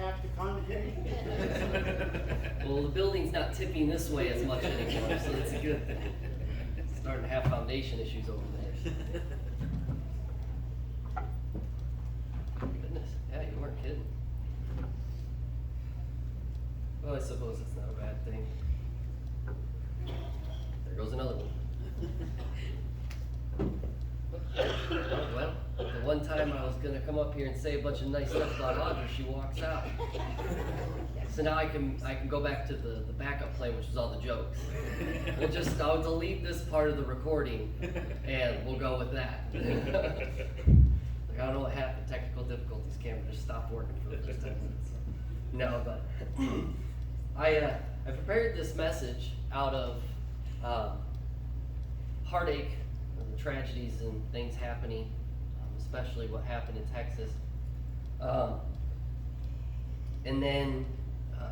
half the congregation. Well, the building's not tipping this way as much anymore, so it's a good thing. Starting to have foundation issues over there. Goodness, yeah, you weren't kidding. Well, I suppose it's not a bad thing. There goes another one. Well, the one time I was gonna come up here and say a bunch of nice stuff about Audra, she walks out. So now I can go back to the backup play, which is all the jokes. I'll delete this part of the recording, and we'll go with that. Like, I don't know what happened, technical difficulties, camera just stopped working for the first 10 minutes. No, but I prepared this message out of heartache, the tragedies and things happening, especially what happened in Texas. And then, I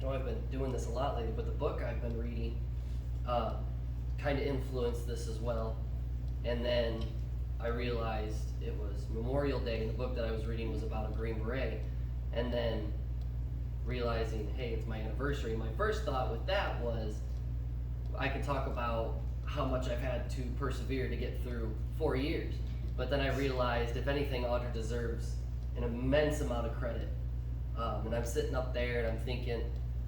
know I've been doing this a lot lately, but the book I've been reading kind of influenced this as well. And then I realized it was Memorial Day, and the book that I was reading was about a Green Beret. And then realizing, hey, it's my anniversary. My first thought with that was I could talk about how much I've had to persevere to get through 4 years. But then I realized, if anything, Audra deserves an immense amount of credit. And I'm sitting up there and I'm thinking,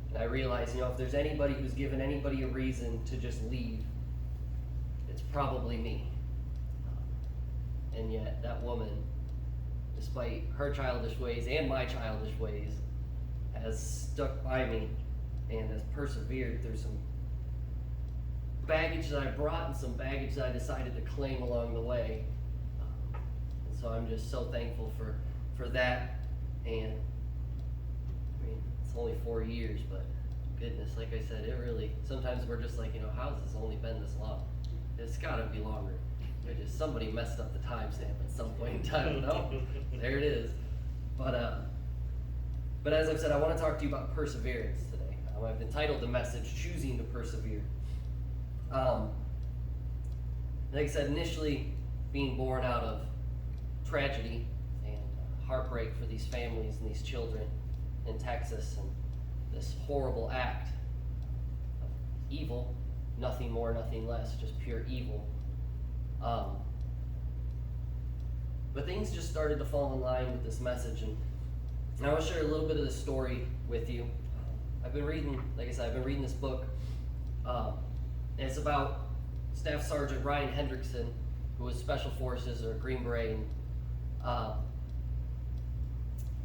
and I realize, if there's anybody who's given anybody a reason to just leave, it's probably me. And yet that woman, despite her childish ways and my childish ways, has stuck by me and has persevered through some baggage that I brought and some baggage that I decided to claim along the way. And so I'm just so thankful for that. And I mean, it's only 4 years, but goodness, like I said, it really, sometimes we're just like, how's this only been this long? It's gotta be longer. Somebody messed up the timestamp at some point in time. No, there it is. But as I've said, I want to talk to you about perseverance today. I've entitled the message, Choosing to Persevere. Like I said, initially being born out of tragedy and heartbreak for these families and these children in Texas, and this horrible act of evil, nothing more, nothing less, just pure evil. But things just started to fall in line with this message, and I want to share a little bit of the story with you. I've been reading, like I said, I've been reading this book, and it's about Staff Sergeant Ryan Hendrickson, who was Special Forces or Green Beret,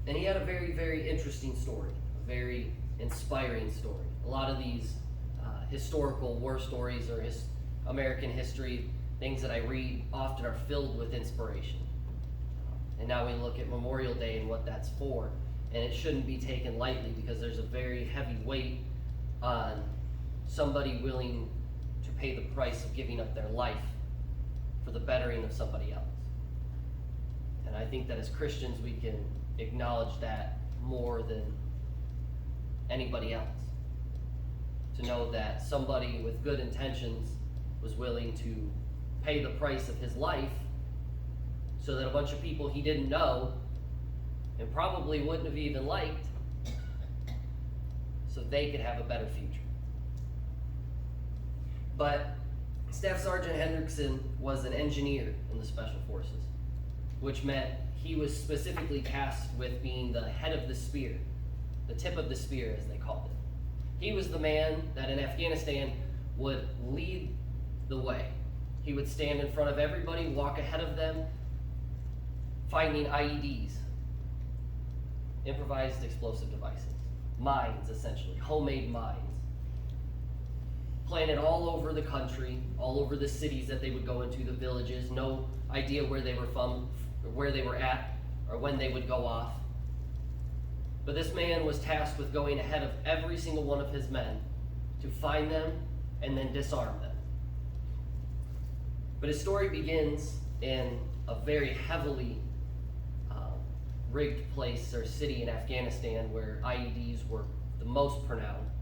and he had a very, very interesting story, a very inspiring story. A lot of these historical war stories or American history, things that I read often are filled with inspiration. And now we look at Memorial Day and what that's for, and it shouldn't be taken lightly, because there's a very heavy weight on somebody willing to pay the price of giving up their life for the bettering of somebody else. And I think that as Christians we can acknowledge that more than anybody else. To know that somebody with good intentions was willing to pay the price of his life so that a bunch of people he didn't know and probably wouldn't have even liked, so they could have a better future. But Staff Sergeant Hendrickson was an engineer in the Special Forces, which meant he was specifically tasked with being the head of the spear, the tip of the spear as they called it. He was the man that in Afghanistan would lead the way. He would stand in front of everybody, walk ahead of them, finding IEDs, improvised explosive devices, mines essentially, homemade mines, planted all over the country, all over the cities that they would go into, the villages, no idea where they were from, or where they were at, or when they would go off. But this man was tasked with going ahead of every single one of his men to find them and then disarm them. But his story begins in a very heavily rigged place or city in Afghanistan where IEDs were the most pronounced.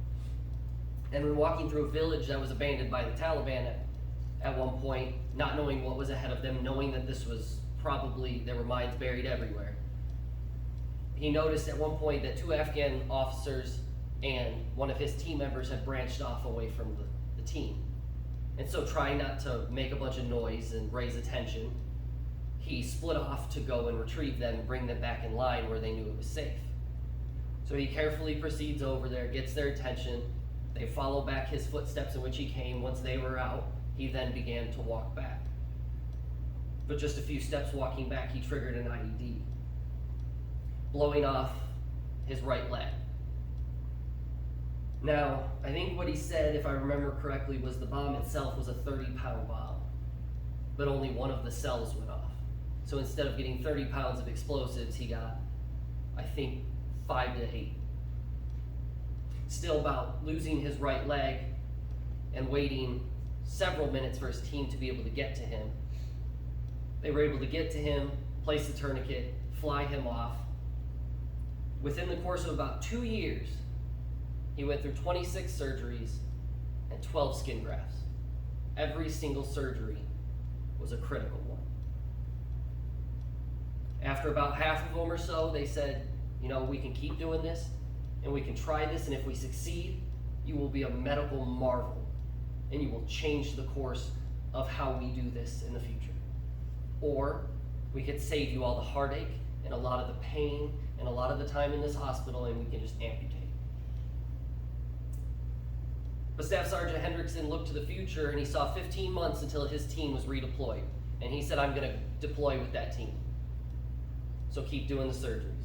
And when walking through a village that was abandoned by the Taliban at one point, not knowing what was ahead of them, knowing that this was probably, there were mines buried everywhere, he noticed at one point that 2 Afghan officers and one of his team members had branched off away from the team. And so, trying not to make a bunch of noise and raise attention, he split off to go and retrieve them and bring them back in line where they knew it was safe. So he carefully proceeds over there, gets their attention. They follow back his footsteps in which he came. Once they were out, he then began to walk back. But just a few steps walking back, he triggered an IED, blowing off his right leg. Now, I think what he said, if I remember correctly, was the bomb itself was a 30-pound bomb, but only one of the cells went off. So instead of getting 30 pounds of explosives, he got, I think, 5 to 8. Still about losing his right leg and waiting several minutes for his team to be able to get to him. They were able to get to him, place the tourniquet, fly him off. Within the course of about 2 years, he went through 26 surgeries and 12 skin grafts. Every single surgery was a critical one. After about half of them or so, they said, we can keep doing this, and we can try this, and if we succeed, you will be a medical marvel, and you will change the course of how we do this in the future. Or we could save you all the heartache and a lot of the pain and a lot of the time in this hospital, and we can just amputate. But Staff Sergeant Hendrickson looked to the future, and he saw 15 months until his team was redeployed. And he said, I'm going to deploy with that team. So keep doing the surgeries.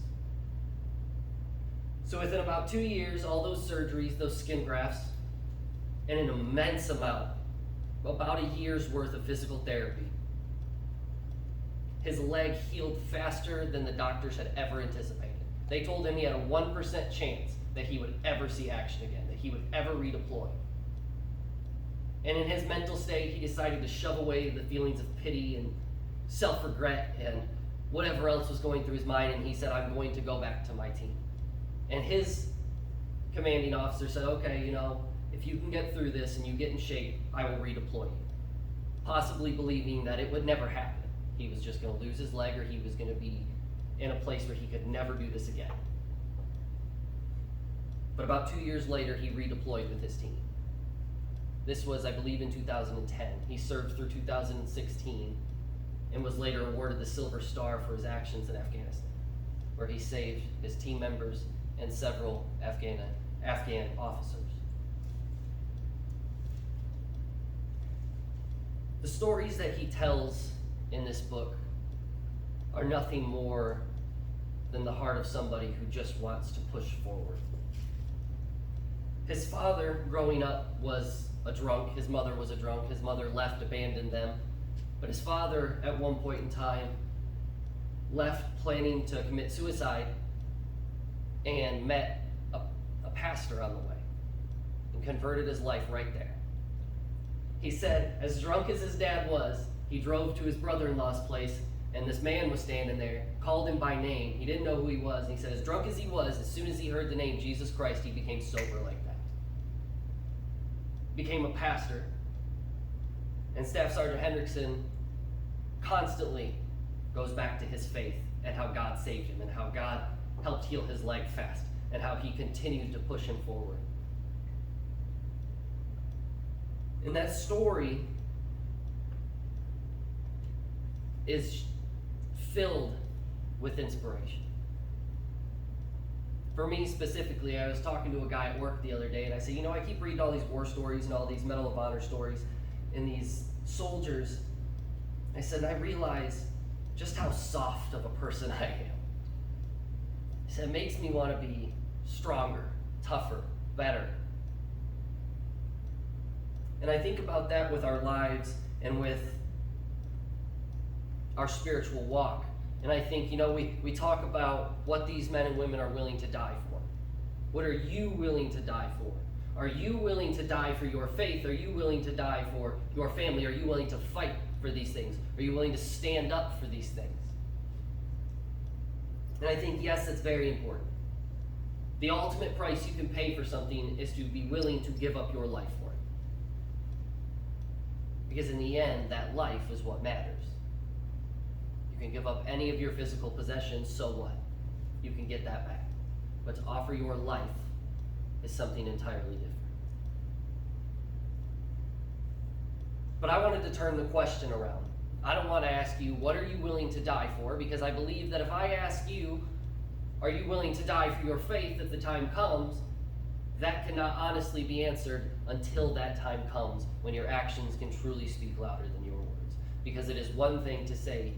So within about 2 years, all those surgeries, those skin grafts, and an immense amount, about a year's worth of physical therapy, his leg healed faster than the doctors had ever anticipated. They told him he had a 1% chance that he would ever see action again, that he would ever redeploy. And in his mental state, he decided to shove away the feelings of pity and self-regret and whatever else was going through his mind, and he said, I'm going to go back to my team. And his commanding officer said, okay, if you can get through this and you get in shape, I will redeploy you. Possibly believing that it would never happen. He was just going to lose his leg, or he was going to be in a place where he could never do this again. But about 2 years later, he redeployed with his team. This was, I believe, in 2010. He served through 2016 and was later awarded the Silver Star for his actions in Afghanistan, where he saved his team members and several Afghan officers. The stories that he tells in this book are nothing more than the heart of somebody who just wants to push forward. His father, growing up, was a drunk. His mother was a drunk. His mother left, abandoned them. But his father, at one point in time, left planning to commit suicide and met a pastor on the way and converted his life right there. He said, as drunk as his dad was, he drove to his brother-in-law's place, and this man was standing there, called him by name. He didn't know who he was, and he said, as drunk as he was, as soon as he heard the name Jesus Christ, he became sober like that. Became a pastor. And Staff Sergeant Hendrickson constantly goes back to his faith and how God saved him and how God helped heal his leg fast and how he continued to push him forward. And that story is filled with inspiration. For me specifically, I was talking to a guy at work the other day, and I said, I keep reading all these war stories and all these Medal of Honor stories and these soldiers. I said, and I realize just how soft of a person I am. I said, it makes me want to be stronger, tougher, better. And I think about that with our lives and with our spiritual walk. And I think, we talk about what these men and women are willing to die for. What are you willing to die for? Are you willing to die for your faith? Are you willing to die for your family? Are you willing to fight for these things? Are you willing to stand up for these things? And I think, yes, it's very important. The ultimate price you can pay for something is to be willing to give up your life for it. Because in the end, that life is what matters. You can give up any of your physical possessions, so what? you can get that back. But to offer your life is something entirely different. But I wanted to turn the question around. I don't want to ask you, what are you willing to die for? Because I believe that if I ask you, are you willing to die for your faith if the time comes, that cannot honestly be answered until that time comes, when your actions can truly speak louder than your words. Because it is one thing to say,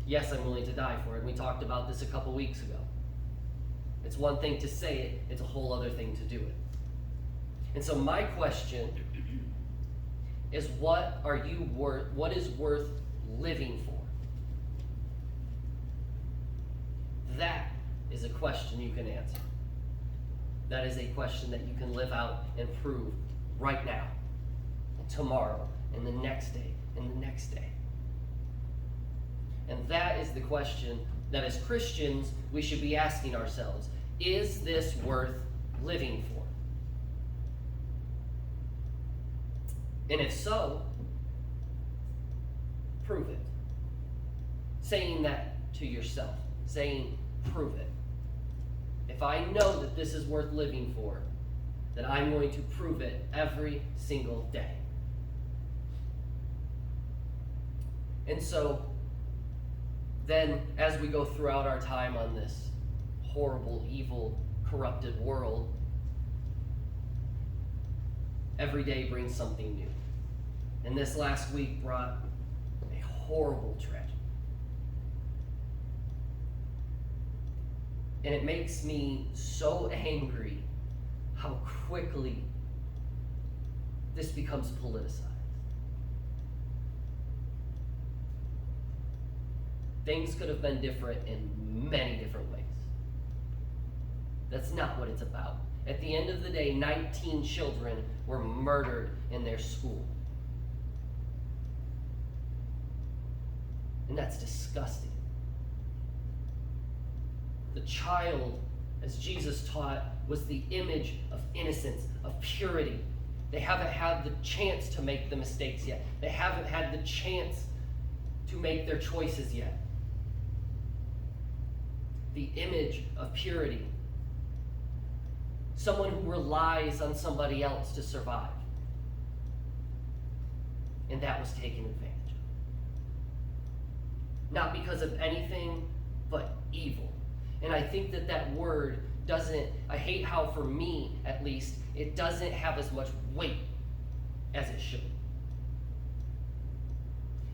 yes, I'm willing to die for it. And we talked about this a couple weeks ago. It's one thing to say it, it's a whole other thing to do it. And so my question is, what is worth living for? That is a question you can answer. That is a question that you can live out and prove right now, and tomorrow, and the next day, and the next day. And that is the question that as Christians we should be asking ourselves. Is this worth living for? And if so, prove it. Saying that to yourself. Saying, prove it. If I know that this is worth living for, then I'm going to prove it every single day. And so, then as we go throughout our time on this horrible, evil, corrupted world, every day brings something new. And this last week brought a horrible tragedy. And it makes me so angry how quickly this becomes politicized. Things could have been different in many different ways. That's not what it's about. At the end of the day, 19 children were murdered in their school. And that's disgusting. The child, as Jesus taught, was the image of innocence, of purity. They haven't had the chance to make the mistakes yet. They haven't had the chance to make their choices yet. The image of purity. Someone who relies on somebody else to survive. And that was taken advantage of. Not because of anything but evil. And I think that word doesn't, I hate how, for me at least, it doesn't have as much weight as it should.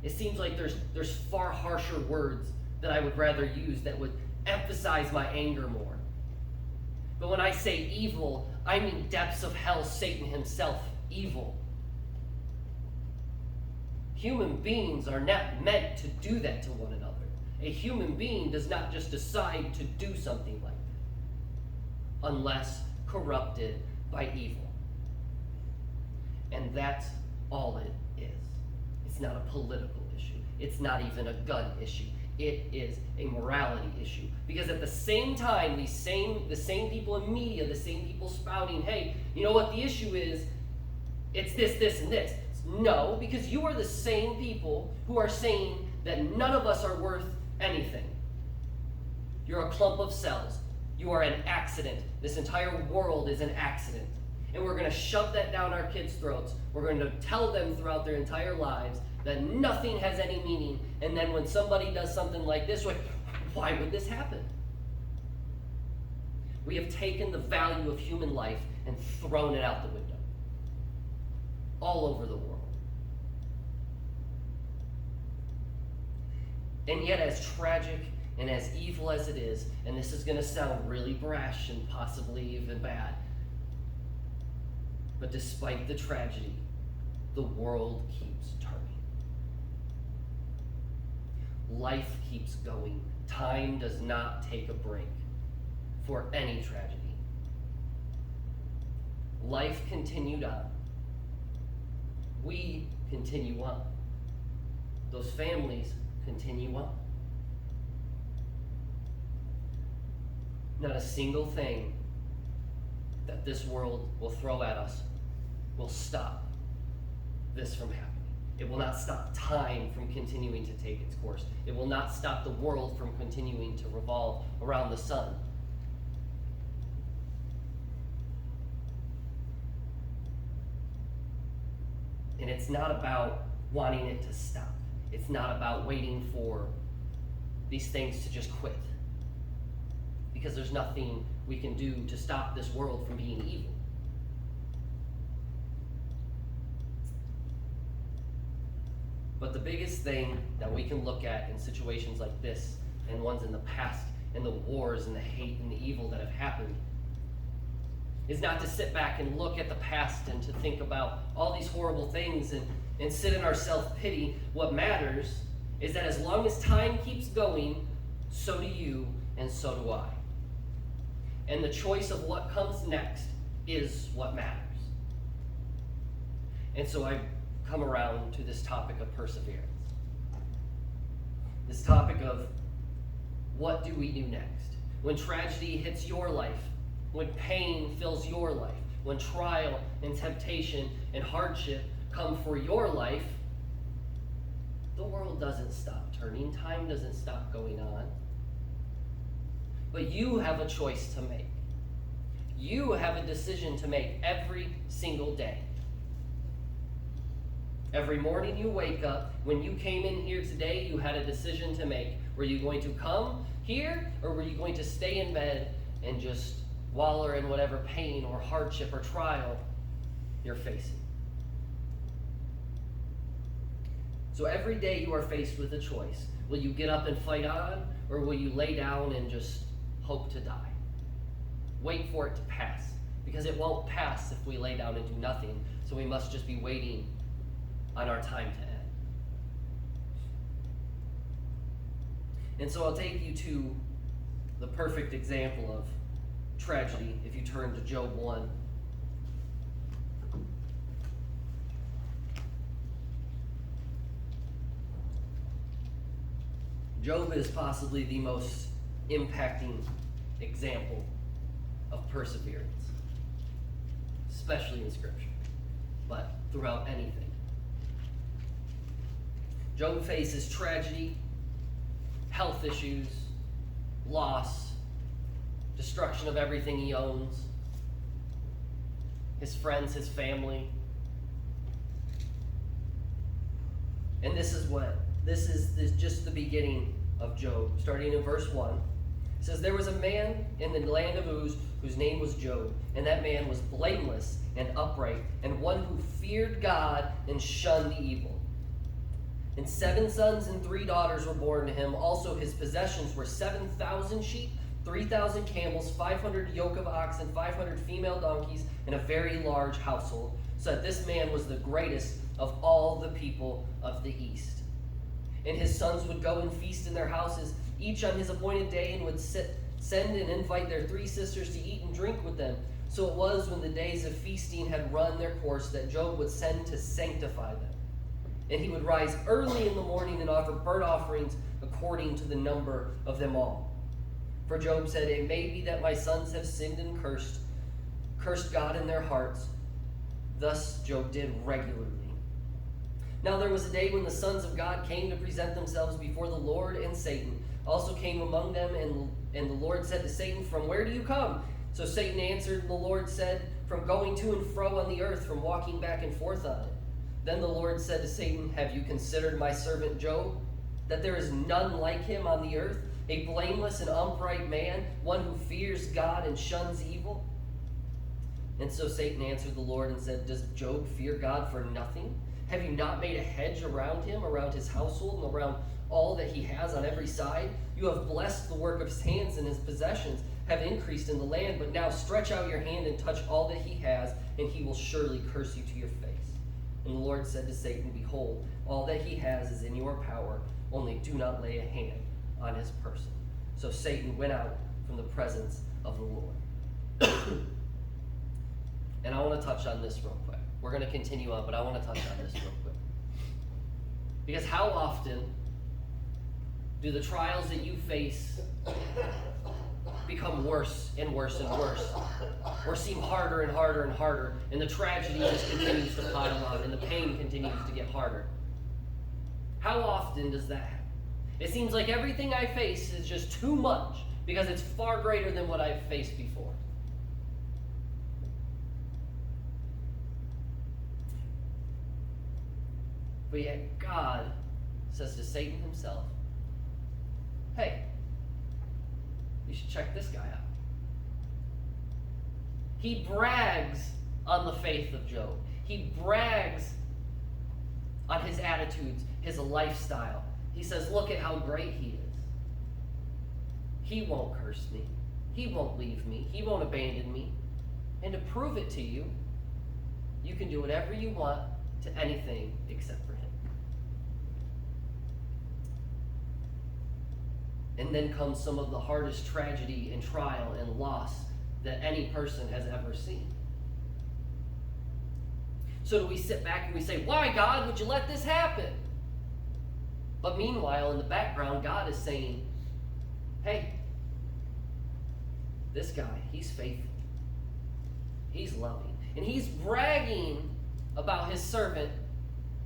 It seems like there's far harsher words that I would rather use that would emphasize my anger more. But when I say evil, I mean depths of hell, Satan himself, evil. Human beings are not meant to do that to one another. A human being does not just decide to do something like that, unless corrupted by evil. And that's all it is. It's not a political issue. It's not even a gun issue. It is a morality issue. Because at the same time, the same people in media, the same people spouting, hey, you know what the issue is? It's this, this, and this. No, because you are the same people who are saying that none of us are worth anything. You're a clump of cells. You are an accident. This entire world is an accident. And we're going to shove that down our kids' throats. We're going to tell them throughout their entire lives that nothing has any meaning. And then when somebody does something like this, like, why would this happen? We have taken the value of human life and thrown it out the window. All over the world. And yet, as tragic and as evil as it is, and this is going to sound really brash and possibly even bad, but despite the tragedy, the world keeps turning. Life keeps going. Time does not take a break for any tragedy. Life continued on. We continue on. Those families continue on. Not a single thing that this world will throw at us will stop this from happening. It will not stop time from continuing to take its course. It will not stop the world from continuing to revolve around the sun. And it's not about wanting it to stop. It's not about waiting for these things to just quit. Because there's nothing we can do to stop this world from being evil. But the biggest thing that we can look at in situations like this, and ones in the past, and the wars and the hate and the evil that have happened, is not to sit back and look at the past and to think about all these horrible things and sit in our self-pity. What matters is that as long as time keeps going, so do you and so do I. And the choice of what comes next is what matters. And so I come around to this topic of perseverance. This topic of what do we do next? When tragedy hits your life, when pain fills your life, when trial and temptation and hardship come for your life, the world doesn't stop turning, time doesn't stop going on. But you have a choice to make. You have a decision to make every single day. Every morning you wake up, when you came in here today, you had a decision to make. Were you going to come here, or were you going to stay in bed and just wallow in whatever pain or hardship or trial you're facing? So every day you are faced with a choice. Will you get up and fight on, or will you lay down and just hope to die? Wait for it to pass, because it won't pass if we lay down and do nothing. So we must just be waiting on our time to end. And so I'll take you to the perfect example of tragedy if you turn to Job 1. Job is possibly the most impacting example of perseverance, especially in Scripture, but throughout anything. Job faces tragedy, health issues, loss, destruction of everything he owns, his friends, his family. And this is just the beginning of Job. Starting in verse 1, it says, "There was a man in the land of Uz whose name was Job, and that man was blameless and upright, and one who feared God and shunned evil. And 7 sons and 3 daughters were born to him. Also his possessions were 7,000 sheep, 3,000 camels, 500 yoke of oxen, 500 female donkeys, and a very large household, so that this man was the greatest of all the people of the East. And his sons would go and feast in their houses, each on his appointed day, and would send and invite their 3 sisters to eat and drink with them. So it was, when the days of feasting had run their course, that Job would send to sanctify them. And he would rise early in the morning and offer burnt offerings according to the number of them all. For Job said, 'It may be that my sons have sinned and cursed God in their hearts.' Thus Job did regularly. Now there was a day when the sons of God came to present themselves before the Lord, and Satan also came among them, and the Lord said to Satan, 'From where do you come?' So Satan answered, and the Lord said, 'From going to and fro on the earth, from walking back and forth on it.' Then the Lord said to Satan, 'Have you considered my servant Job, that there is none like him on the earth, a blameless and upright man, one who fears God and shuns evil?' And so Satan answered the Lord and said, 'Does Job fear God for nothing? Have you not made a hedge around him, around his household, and around all that he has on every side? You have blessed the work of his hands, and his possessions have increased in the land. But now stretch out your hand and touch all that he has, and he will surely curse you to your face.' And the Lord said to Satan, 'Behold, all that he has is in your power, only do not lay a hand on his person.' So Satan went out from the presence of the Lord." And I want to touch on this real quick. We're going to continue on, but I want to touch on this real quick. Because how often do the trials that you face become worse and worse and worse, or seem harder and harder and harder, and the tragedy just continues to pile on, and the pain continues to get harder? How often does that happen? It seems like everything I face is just too much because it's far greater than what I've faced before. But yet God says to Satan himself, hey, you should check this guy out. He brags on the faith of Job. He brags on his attitudes, his lifestyle. He says, look at how great he is. He won't curse me. He won't leave me. He won't abandon me. And to prove it to you, you can do whatever you want to anything except for him. And then comes some of the hardest tragedy and trial and loss that any person has ever seen. So do we sit back and we say, why, God, would you let this happen? But meanwhile, in the background, God is saying, hey, this guy, he's faithful. He's loving. And he's bragging about his servant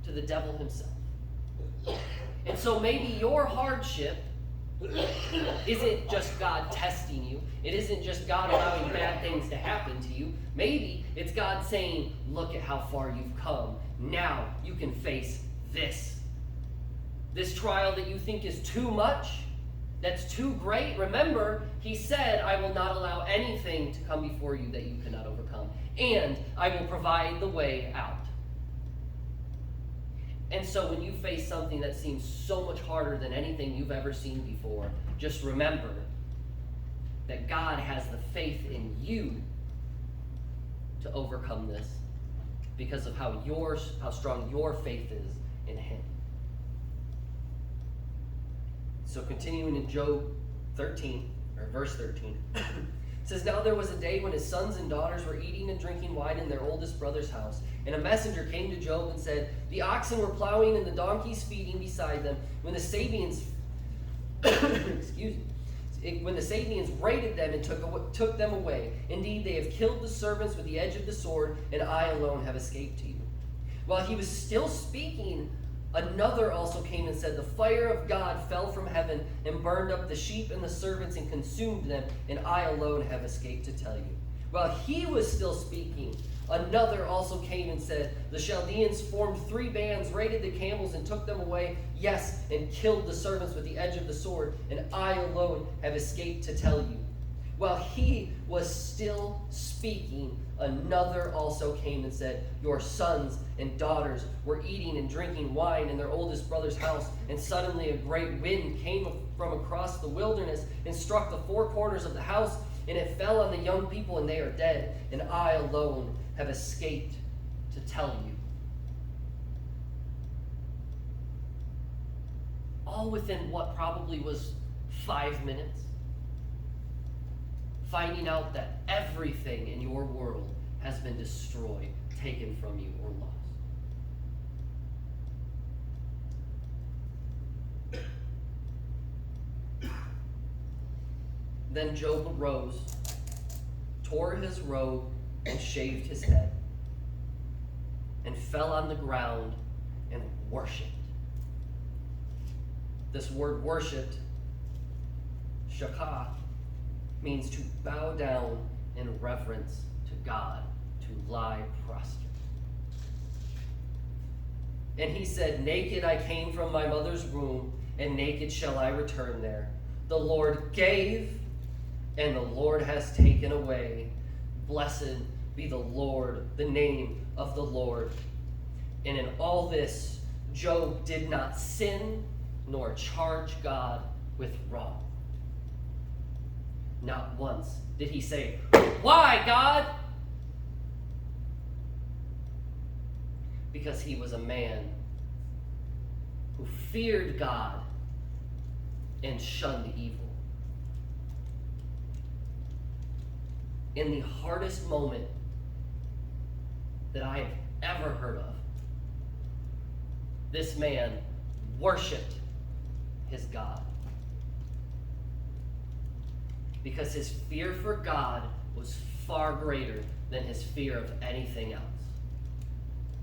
to the devil himself. And so maybe your hardship isn't just God testing you. It isn't just God allowing bad things to happen to you. Maybe it's God saying, look at how far you've come. Now you can face this. This trial that you think is too much, that's too great. Remember, he said, I will not allow anything to come before you that you cannot overcome. And I will provide the way out. And so when you face something that seems so much harder than anything you've ever seen before, just remember that God has the faith in you to overcome this because of how strong your faith is in him. So continuing in Job 13, or verse 13, it says, now there was a day when his sons and daughters were eating and drinking wine in their oldest brother's house. And a messenger came to Job and said, the oxen were plowing and the donkeys feeding beside them when the Sabeans, when the Sabeans raided them and took them away. Indeed, they have killed the servants with the edge of the sword, and I alone have escaped to you. While he was still speaking, another also came and said, the fire of God fell from heaven and burned up the sheep and the servants and consumed them, and I alone have escaped to tell you. While he was still speaking, another also came and said, the Chaldeans formed 3 bands, raided the camels and took them away, yes, and killed the servants with the edge of the sword, and I alone have escaped to tell you. While he was still speaking, another also came and said, your sons and daughters were eating and drinking wine in their oldest brother's house, and suddenly a great wind came from across the wilderness and struck the 4 corners of the house, and it fell on the young people, and they are dead, and I alone have escaped to tell you. All within what probably was 5 minutes. Finding out that everything in your world has been destroyed, taken from you, or lost. Then Job arose, tore his robe, and shaved his head, and fell on the ground and worshipped. This word worshipped, shakah, means to bow down in reverence to God, to lie prostrate. And he said, naked I came from my mother's womb, and naked shall I return there. The Lord gave, and the Lord has taken away. Blessed be the Lord, the name of the Lord. And in all this, Job did not sin nor charge God with wrong. Not once did he say, why, God? Because he was a man who feared God and shunned evil. In the hardest moment that I have ever heard of, this man worshiped his God. Because his fear for God was far greater than his fear of anything else,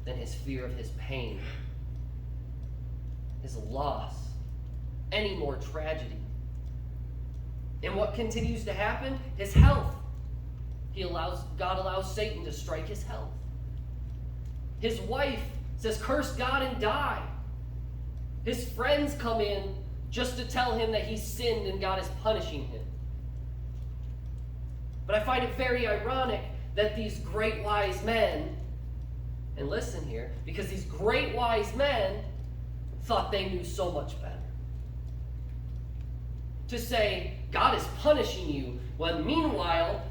than his fear of his pain, his loss, any more tragedy. And what continues to happen? His health. God allows Satan to strike his health. His wife says, curse God and die. His friends come in just to tell him that he's sinned and God is punishing him. But I find it very ironic that these great wise men, and listen here, because these great wise men thought they knew so much better. To say, God is punishing you, when meanwhile,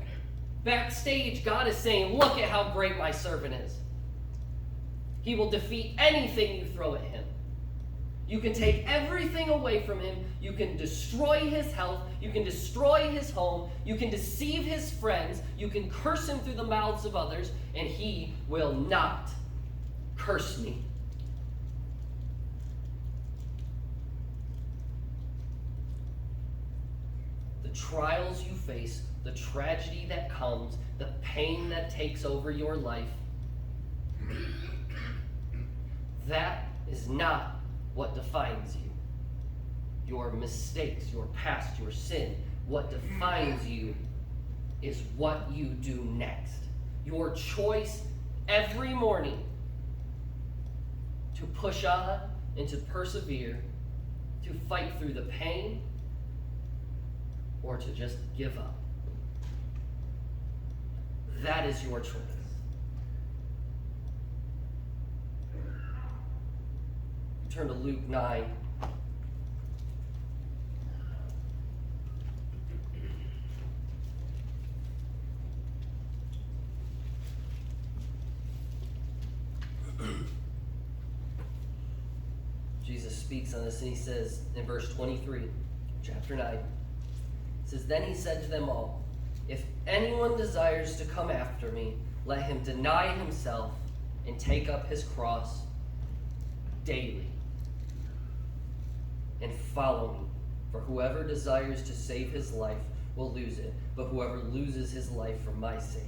backstage, God is saying, look at how great my servant is. He will defeat anything you throw at him. You can take everything away from him. You can destroy his health. You can destroy his home. You can deceive his friends. You can curse him through the mouths of others, and he will not curse me. The trials you face, the tragedy that comes, the pain that takes over your life, that is not what defines you. Your mistakes, your past, your sin. What defines you is what you do next. Your choice every morning to push on and to persevere, to fight through the pain, or to just give up. That is your choice. Turn to Luke 9. Jesus speaks on this and he says in verse 23, chapter 9, it says, then he said to them all, if anyone desires to come after me, let him deny himself and take up his cross daily and follow me. For whoever desires to save his life will lose it, but whoever loses his life for my sake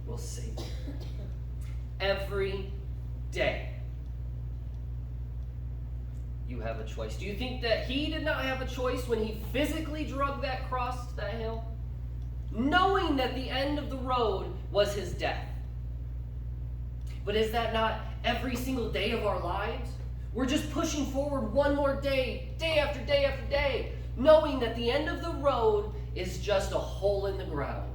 will save it. Every day you have a choice. Do you think that he did not have a choice when he physically dragged that cross to that hill? Knowing that the end of the road was his death. But is that not every single day of our lives? We're just pushing forward one more day, day after day after day, knowing that the end of the road is just a hole in the ground.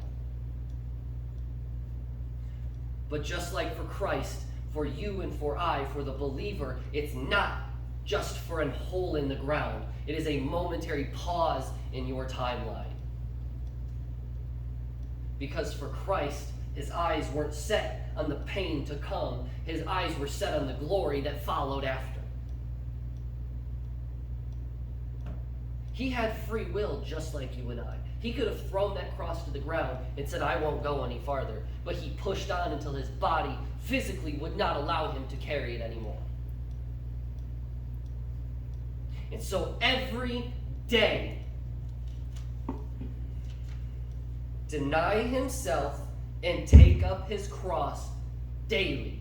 But just like for Christ, for you and for I, for the believer, it's not just for a hole in the ground. It is a momentary pause in your timeline. Because for Christ, his eyes weren't set on the pain to come. His eyes were set on the glory that followed after. He had free will just like you and I. He could have thrown that cross to the ground and said, I won't go any farther. But he pushed on until his body physically would not allow him to carry it anymore. And so every day, deny himself and take up his cross daily.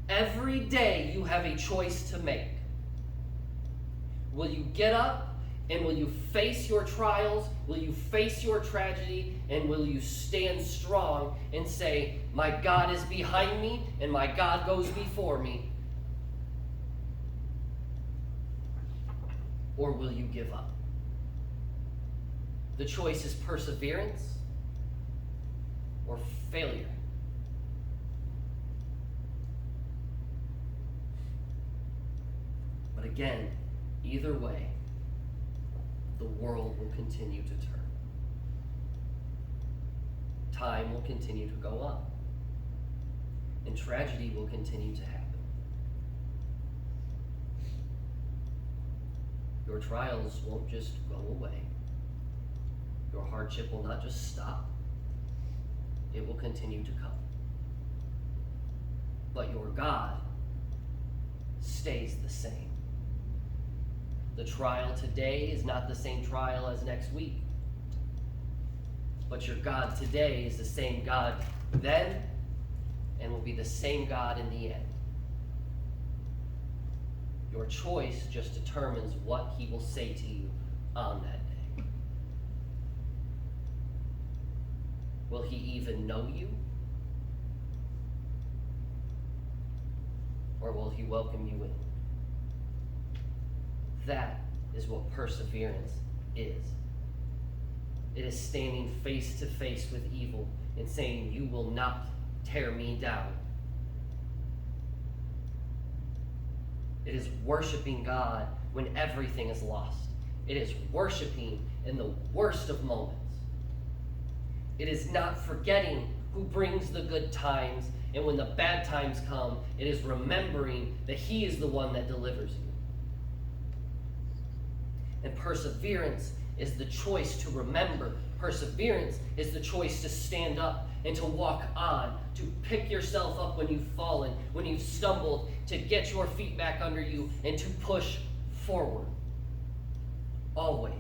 Every day you have a choice to make. Will you get up and will you face your trials? Will you face your tragedy? And will you stand strong and say, my God is behind me and my God goes before me? Or will you give up? The choice is perseverance or failure. But again, either way, the world will continue to turn. Time will continue to go on. And tragedy will continue to happen. Your trials won't just go away. Your hardship will not just stop. It will continue to come. But your God stays the same. The trial today is not the same trial as next week. But your God today is the same God then and will be the same God in the end. Your choice just determines what he will say to you on that day. Will he even know you? Or will he welcome you in? That is what perseverance is. It is standing face to face with evil and saying, you will not tear me down. It is worshiping God when everything is lost. It is worshiping in the worst of moments. It is not forgetting who brings the good times, and when the bad times come, it is remembering that he is the one that delivers you. And perseverance is the choice to remember. Perseverance is the choice to stand up and to walk on, to pick yourself up when you've fallen, when you've stumbled, to get your feet back under you, and to push forward. Always.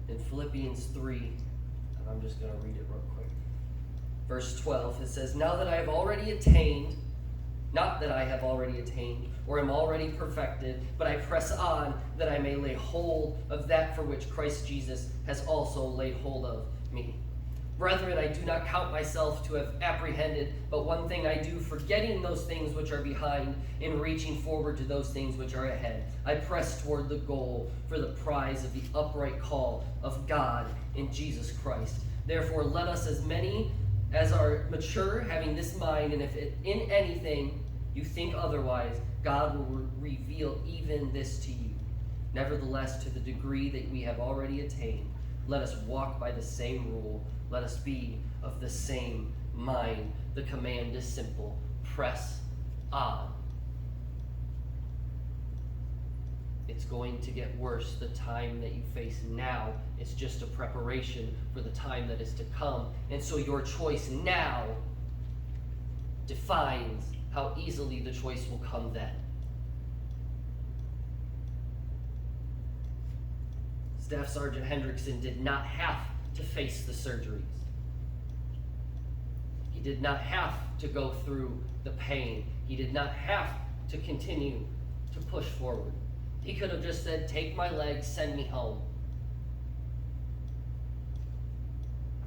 In Philippians 3, and I'm just going to read it real quick. Verse 12, it says, now that I have already attained, not that I have already attained, or am already perfected, but I press on that I may lay hold of that for which Christ Jesus has also laid hold of me. Brethren, I do not count myself to have apprehended, but one thing I do, forgetting those things which are behind, and reaching forward to those things which are ahead. I press toward the goal for the prize of the upright call of God in Jesus Christ. Therefore, let us, as many as are mature, having this mind, and if in anything you think otherwise, God will reveal even this to you. Nevertheless, to the degree that we have already attained, let us walk by the same rule. Let us be of the same mind. The command is simple. Press on. It's going to get worse. The time that you face now is just a preparation for the time that is to come. And so your choice now defines how easily the choice will come then. Staff Sergeant Hendrickson did not have to face the surgeries. He did not have to go through the pain. He did not have to continue to push forward. He could have just said, take my legs, send me home.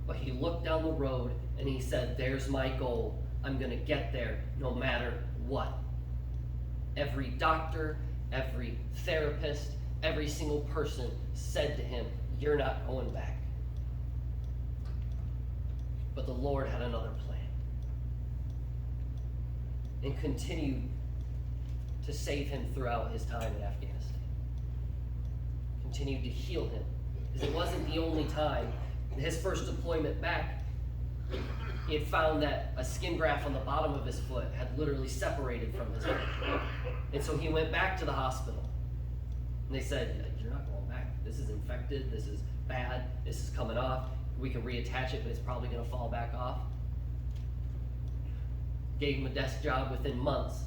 But he looked down the road and he said, there's my goal. I'm going to get there no matter what. Every doctor, every therapist, every single person said to him, you're not going back. But the Lord had another plan and continued to save him throughout his time in Afghanistan. Continued to heal him. Because it wasn't the only time. In his first deployment back, he had found that a skin graft on the bottom of his foot had literally separated from his foot. And so he went back to the hospital. And they said, you're not going back. This is infected. This is bad. This is coming off. We can reattach it, but it's probably going to fall back off. Gave him a desk job within months.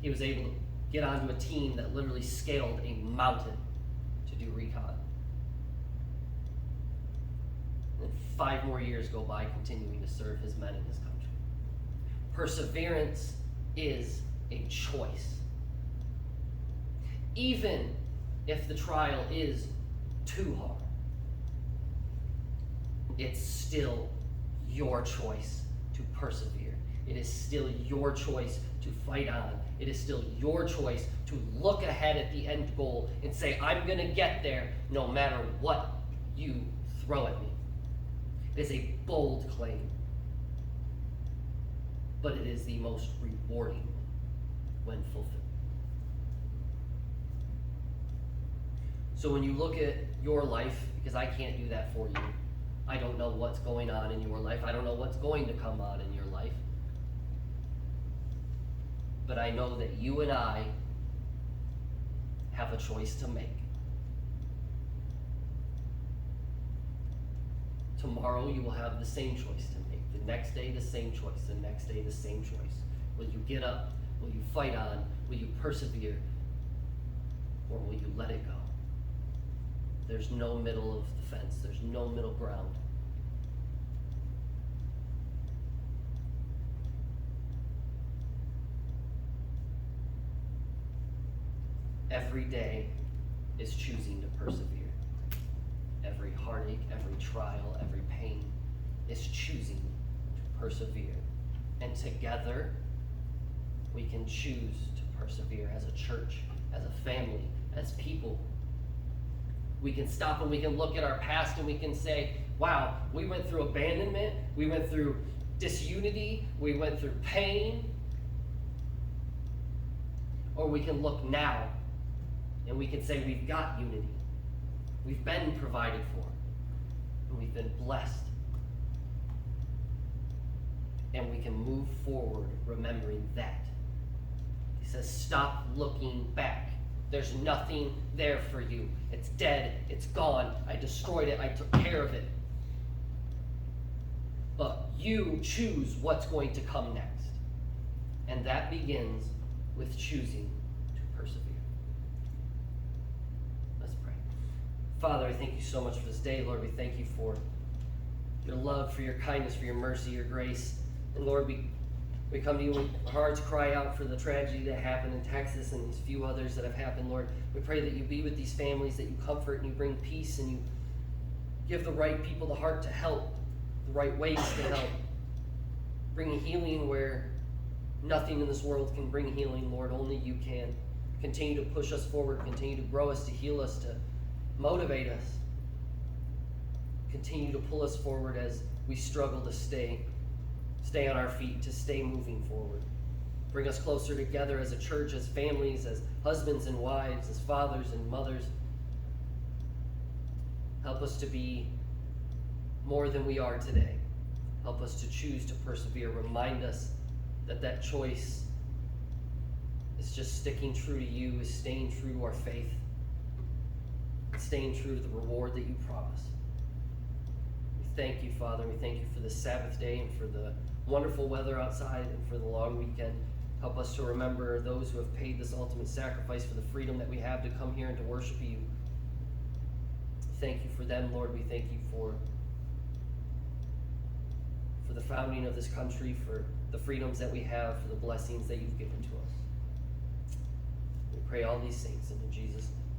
He was able to get onto a team that literally scaled a mountain to do recon. And 5 more years go by continuing to serve his men in his country. Perseverance is a choice. Even if the trial is too hard, it's still your choice to persevere. It is still your choice to fight on. It is still your choice to look ahead at the end goal and say, I'm going to get there no matter what you throw at me. It is a bold claim, but it is the most rewarding when fulfilled. So when you look at your life, because I can't do that for you, I don't know what's going on in your life. I don't know what's going to come on in your life. But I know that you and I have a choice to make. Tomorrow you will have the same choice to make. The next day, the same choice. The next day, the same choice. Will you get up? Will you fight on? Will you persevere? Or will you let it go? There's no middle of the fence. There's no middle ground. every day is choosing to persevere. Every heartache, every trial, every pain is choosing to persevere. And together, we can choose to persevere as a church, as a family, as people. We can stop and we can look at our past and we can say, wow, we went through abandonment, we went through disunity, we went through pain. Or we can look now and we can say we've got unity. We've been provided for. And we've been blessed. And we can move forward remembering that. He says, stop looking back. There's nothing there for you. It's dead. It's gone. I destroyed it. I took care of it. But you choose what's going to come next. And that begins with choosing to persevere. Let's pray. Father, I thank you so much for this day. Lord, we thank you for your love, for your kindness, for your mercy, your grace. And Lord, we come to you with hearts cry out for the tragedy that happened in Texas and these few others that have happened, Lord. We pray that you be with these families, that you comfort and you bring peace and you give the right people the heart to help, the right ways to help. Bring healing where nothing in this world can bring healing, Lord. Only you can. Continue to push us forward. Continue to grow us, to heal us, to motivate us. Continue to pull us forward as we struggle to stay on our feet, to stay moving forward. Bring us closer together as a church, as families, as husbands and wives, as fathers and mothers. Help us to be more than we are today. Help us to choose to persevere. Remind us that choice is just sticking true to you, is staying true to our faith, and staying true to the reward that you promise. We thank you, Father. We thank you for this Sabbath day and for the wonderful weather outside and for the long weekend. Help us to remember those who have paid this ultimate sacrifice for the freedom that we have to come here and to worship you. Thank you for them, Lord. We thank you for the founding of this country, for the freedoms that we have, for the blessings that you've given to us. We pray all these things in Jesus' name.